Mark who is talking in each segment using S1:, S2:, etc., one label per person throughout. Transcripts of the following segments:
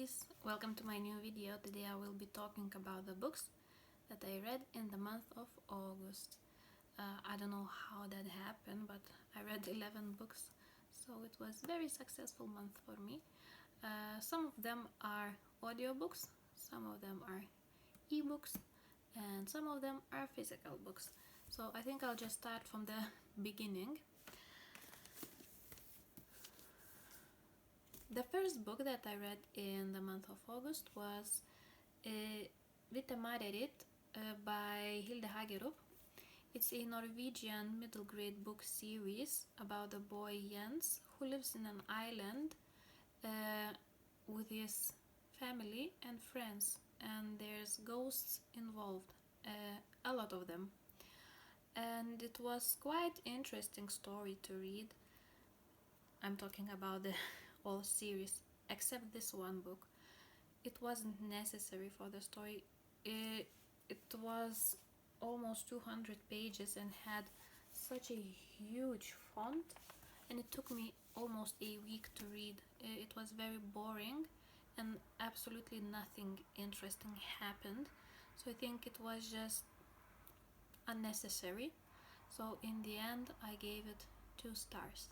S1: lovelies, welcome to my new video. Today I will be talking about the books that I read in the month of August. I don't know how that happened, but I read 11 books, so it was a very successful month for me. Some of them are audiobooks, some of them are ebooks, and some of them are physical books. So I think I'll just start from the beginning. The first book that I read in the month of August was Vita Marerit by Hilde Hagerup. It's a Norwegian middle grade book series about a boy Jens who lives in an island with his family and friends, and there's ghosts involved, a lot of them. And it was quite interesting story to read. I'm talking about the whole series, except this one book. It wasn't necessary for the story. It was almost 200 pages and had such a huge font, and it took me almost a week to read. It was very boring and absolutely nothing interesting happened, so I think it was just unnecessary. So in the end I gave it 2 stars.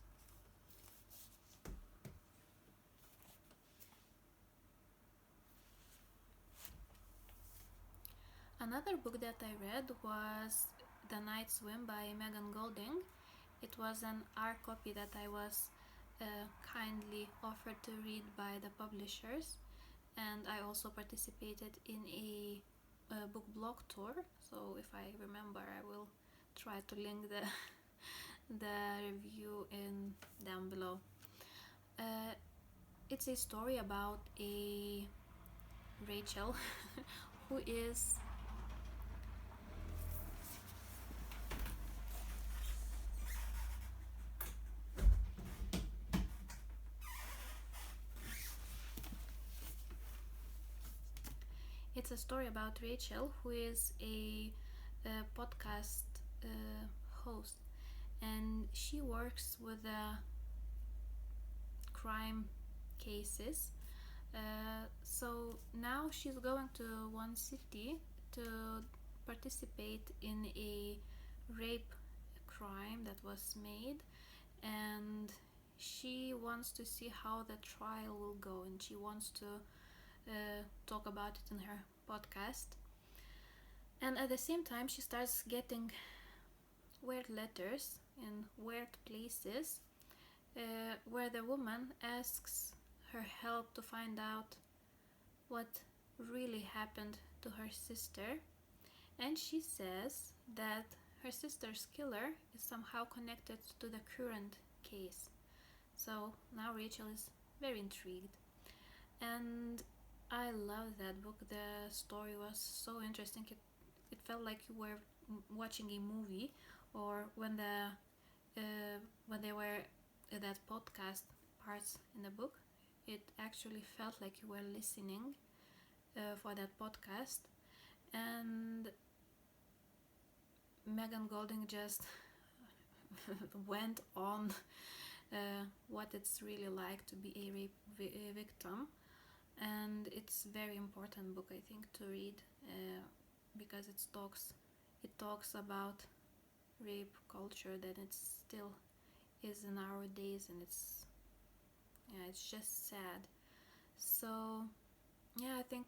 S1: Another book that I read was The Night Swim by Megan Golding. It was an R copy that I was kindly offered to read by the publishers, and I also participated in a book blog tour, so if I remember I will try to link the review in down below. It's a story about a Rachel who is It's a story about Rachel, who is a podcast host, and she works with crime cases. So now she's going to one city to participate in a rape crime that was made, and she wants to see how the trial will go, and she wants to talk about it in her podcast. And at the same time she starts getting weird letters in weird places where the woman asks her help to find out what really happened to her sister, and she says that her sister's killer is somehow connected to the current case. So now Rachel is very intrigued, and I love that book. The story was so interesting. It felt like you were watching a movie, or when they were that podcast parts in the book, it actually felt like you were listening for that podcast. And Megan Golding just went on what it's really like to be a rape victim, and it's very important book, I think, to read because it talks about rape culture that it still is in our days, and it's just sad. So yeah, I think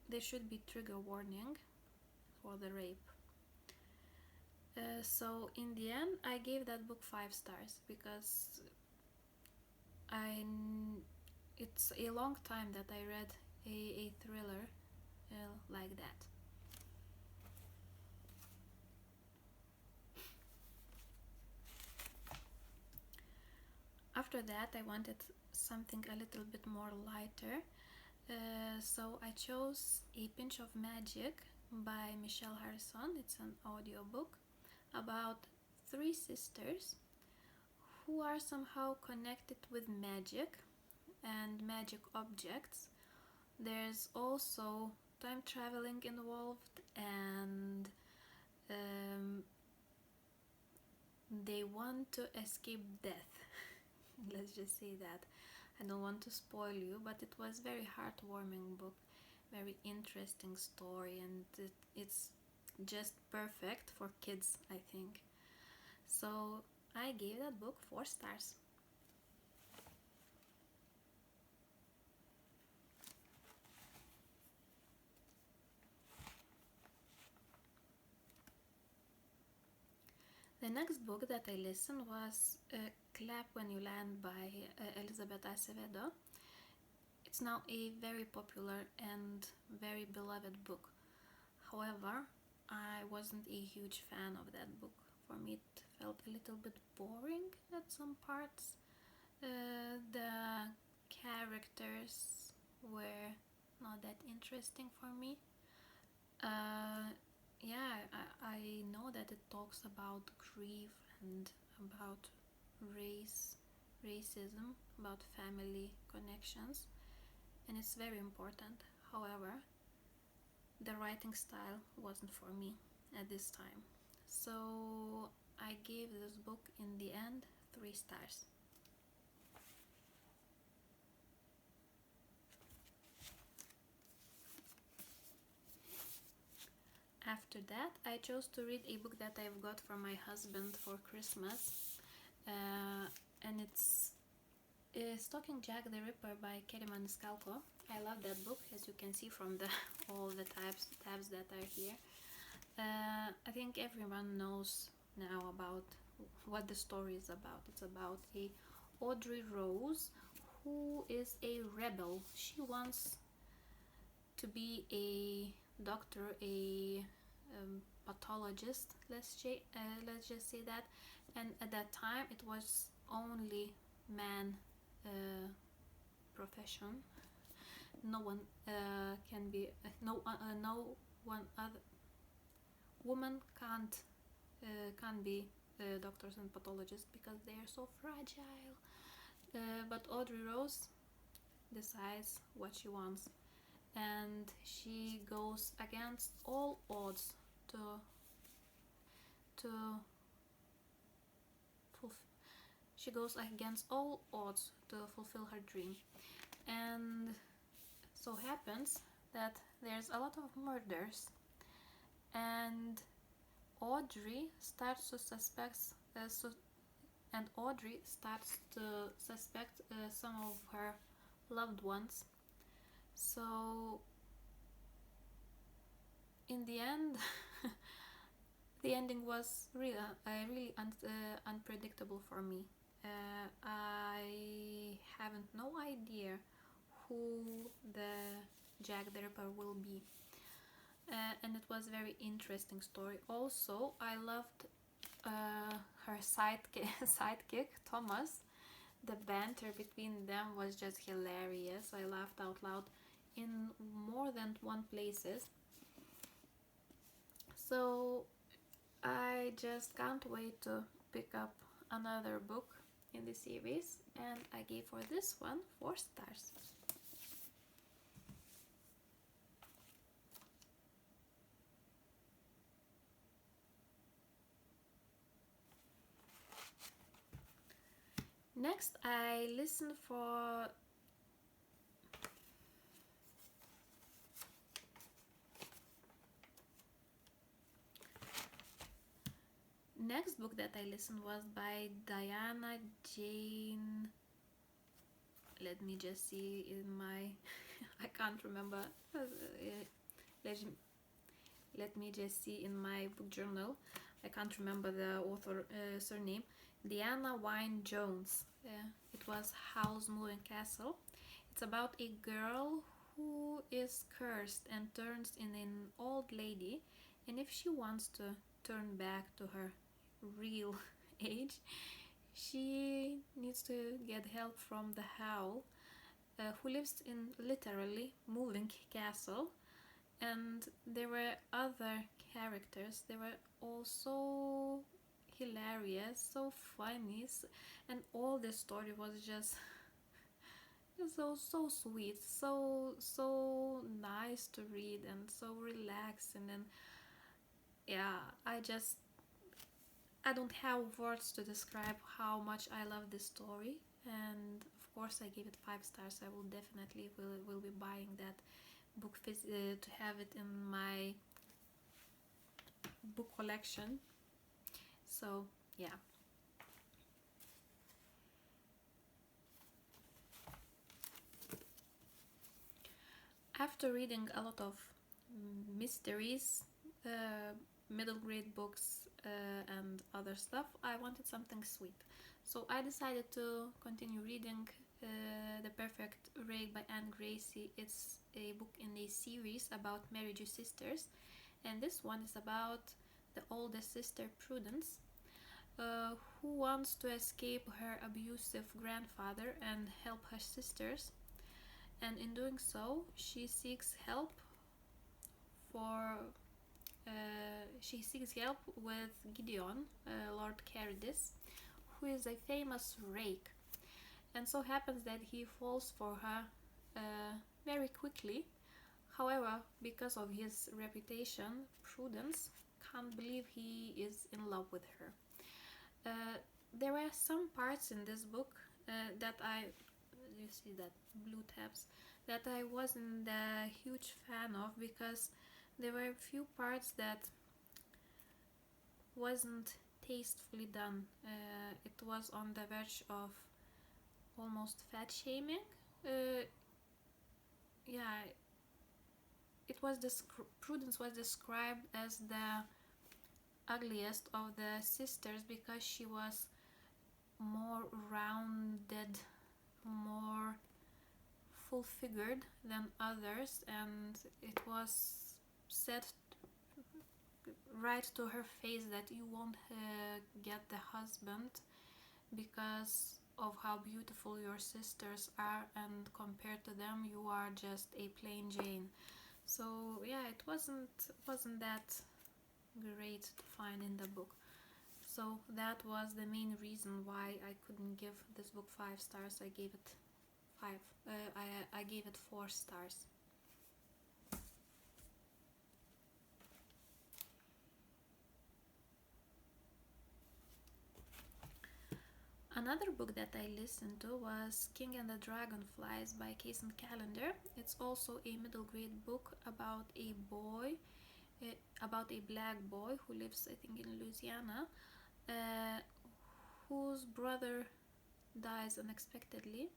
S1: there should be trigger warning for the rape. So in the end I gave that book 5 stars because it's a long time that I read a thriller like that. After that I wanted something a little bit more lighter, so I chose A Pinch of Magic by Michelle Harrison. It's an audiobook about 3 sisters who are somehow connected with magic and magic objects. There's also time traveling involved, and they want to escape death. Let's just say that. I don't want to spoil you, but it was very heartwarming book, very interesting story, and it's just perfect for kids, I think. So I gave that book 4 stars. The next book that I listened was Clap When You Land by Elizabeth Acevedo. It's now a very popular and very beloved book. However, I wasn't a huge fan of that book. For me, it felt a little bit boring at some parts. The characters were not that interesting for me. Uh, yeah, I know that it talks about grief and about racism, about family connections, and it's very important. However, the writing style wasn't for me at this time. So I gave this book in the end 3 stars. After that, I chose to read a book that I've got from my husband for Christmas, and it's Stalking Jack the Ripper by Kerry Maniscalco. I love that book, as you can see from the all the tabs that are here. I think everyone knows now about what the story is about. It's about a Audrey Rose who is a rebel. She wants to be a doctor, a pathologist. Let's just say that. And at that time, it was only man profession. No one can be no one other woman can't be doctors and pathologists because they are so fragile. But Audrey Rose decides what she wants, and she goes against all odds to to she goes against all odds to fulfill her dream. And so happens that there's a lot of murders, and Audrey starts to suspect and Audrey starts to suspect some of her loved ones. So in the end, the ending was really unpredictable for me. I haven't no idea who the Jack the Ripper will be. And it was a very interesting story. Also, I loved her sidekick Thomas. The banter between them was just hilarious. I laughed out loud in more than one places. So I just can't wait to pick up another book in the series, and I gave for this one 4 stars. Next, I listened for next book that I listened was by Diana Jane. Let me just see in my I can't remember. Let me just see in my book journal. I can't remember the author surname. Diana Wynne Jones. It was Howl's Moving Castle. It's about a girl who is cursed and turns in an old lady, and if she wants to turn back to her real age, she needs to get help from the Howl, who lives in literally moving castle. And there were other characters. They were also hilarious, so funny, and all the story was just so sweet, so nice to read, and so relaxed. And then yeah, I just I don't have words to describe how much I love this story, and of course I gave it 5 stars. I will definitely will be buying that book to have it in my book collection. So yeah. After reading a lot of mysteries, uh, middle grade books, and other stuff, I wanted something sweet. So I decided to continue reading The Perfect Rape by Anne Gracie. It's a book in a series about Mary Ju sisters, and this one is about the oldest sister, Prudence, who wants to escape her abusive grandfather and help her sisters. And in doing so, for she seeks help with Gideon, Lord Caradis, who is a famous rake, and so happens that he falls for her very quickly. However, because of his reputation, Prudence can't believe he is in love with her. There were some parts in this book that you see that blue tabs, that I wasn't a huge fan of, because there were a few parts that wasn't tastefully done. It was on the verge of almost fat shaming. Uh, yeah, Prudence was described as the ugliest of the sisters because she was more rounded, more full figured than others, and it was said right to her face that you won't get the husband because of how beautiful your sisters are, and compared to them you are just a plain Jane. So yeah, it wasn't that great to find in the book. So that was the main reason why I couldn't give this book 5 stars. I gave it five. I gave it 4 stars. Another book that I listened to was King and the Dragonflies by Kason Callender. It's also a middle grade book about a boy, about a black boy who lives, I think, in Louisiana, uh, whose brother dies unexpectedly.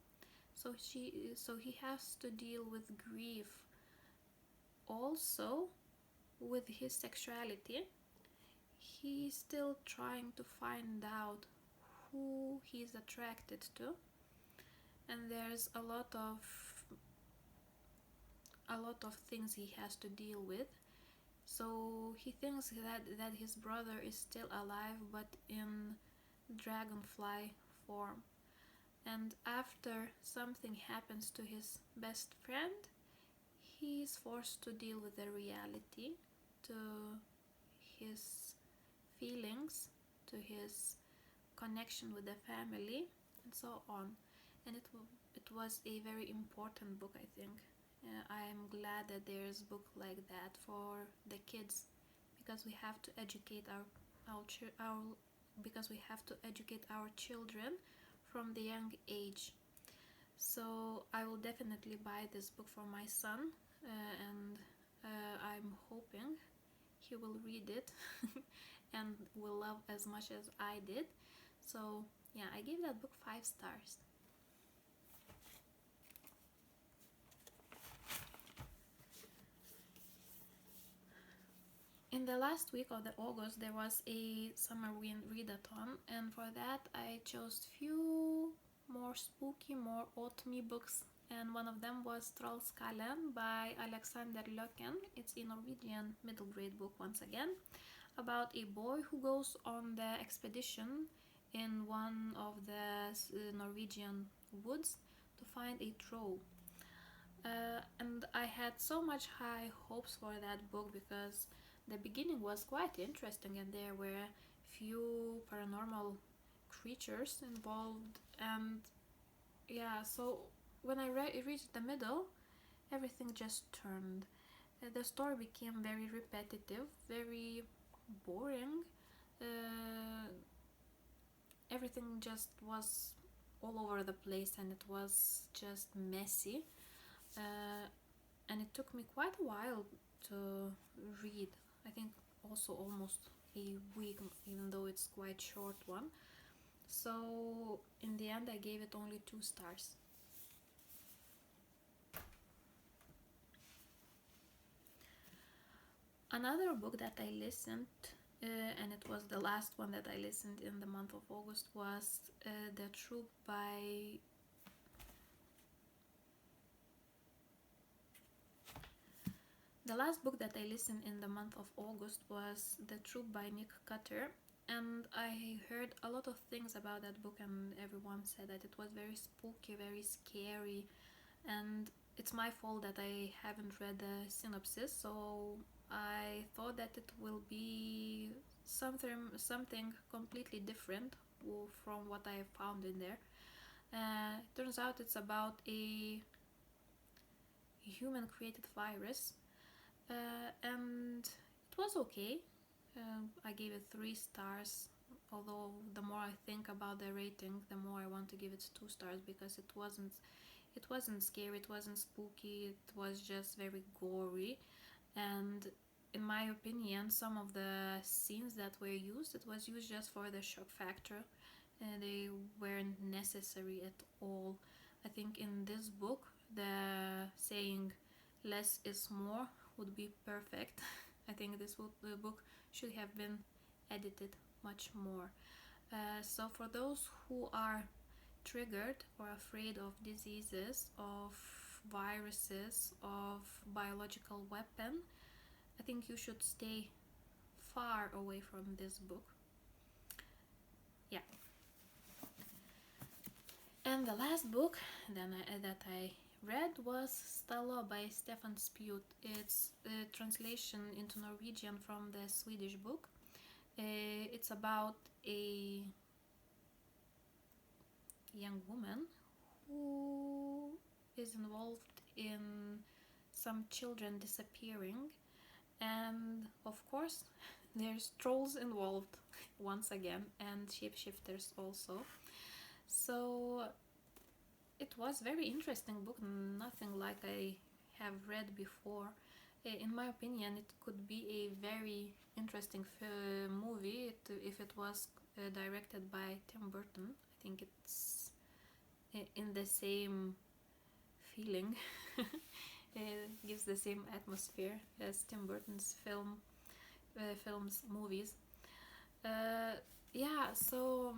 S1: So he has to deal with grief, also with his sexuality. He's still trying to find out who he's attracted to, and there's a lot of things he has to deal with. So he thinks that his brother is still alive, but in dragonfly form. And after something happens to his best friend, he's forced to deal with the reality, to his feelings, to his connection with the family, and so on. And it was a very important book, I think. I'm glad that there's a book like that for the kids, because we have to educate our children from the young age. So I will definitely buy this book for my son, and I'm hoping he will read it and will love as much as I did. So yeah, I gave that book 5 stars. In the last week of the August, there was a summer readathon, and for that I chose few more spooky, more autumny books, and one of them was Trollskallen by Alexander Løkken. It's a Norwegian middle grade book once again, about a boy who goes on the expedition in one of the Norwegian woods to find a troll. And I had so much high hopes for that book because the beginning was quite interesting, and there were few paranormal creatures involved. And yeah, so when I reached the middle, everything just turned. The story became very repetitive, very boring. everything just was all over the place and it was just messy. And it took me quite a while to read. I think also almost a week, even though it's quite short one. So in the end I gave it only 2 stars. Another book that I listened, and it was the last one that I listened in the month of August, was The Troop by The last book that I listened in the month of August was The Troop by Nick Cutter, and I heard a lot of things about that book, and everyone said that it was very spooky, very scary, and it's my fault that I haven't read the synopsis, so I thought that it will be something completely different from what I found in there. Turns out it's about a human created virus, and it was okay. I gave it 3 stars, although the more I think about the rating, the more I want to give it 2 stars, because it wasn't scary, it wasn't spooky, it was just very gory, and in my opinion some of the scenes that were used, it was used just for the shock factor, and they weren't necessary at all. I think in this book the saying less is more would be perfect. I think the book should have been edited much more. So for those who are triggered or afraid of diseases, of viruses, of biological weapon, I think you should stay far away from this book. Yeah. And the last book that I read was Stella by Stefan Spjut. It's a translation into Norwegian from the Swedish book. It's about a young woman who is involved in some children disappearing, and of course there's trolls involved once again, and shapeshifters also. So it was very interesting book, nothing like I have read before. In my opinion, it could be a very interesting movie if it was directed by Tim Burton. I think it's in the same feeling. It gives the same atmosphere as Tim Burton's films, movies. Yeah, so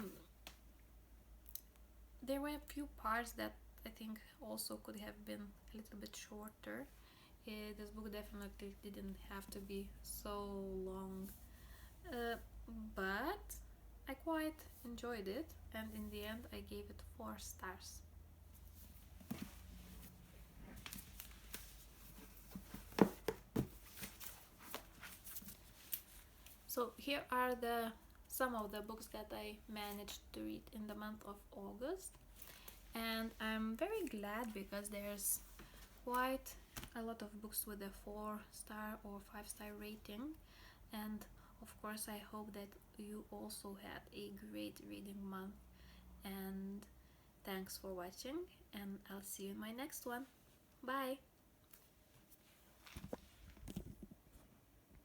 S1: there were a few parts that I think also could have been a little bit shorter. This book definitely didn't have to be so long, but I quite enjoyed it, and in the end I gave it 4 stars. So here are some of the books that I managed to read in the month of August, and I'm very glad because there's quite a lot of books with a 4-star or 5-star rating, and of course I hope that you also had a great reading month, and thanks for watching, and I'll see you in my next one. Bye!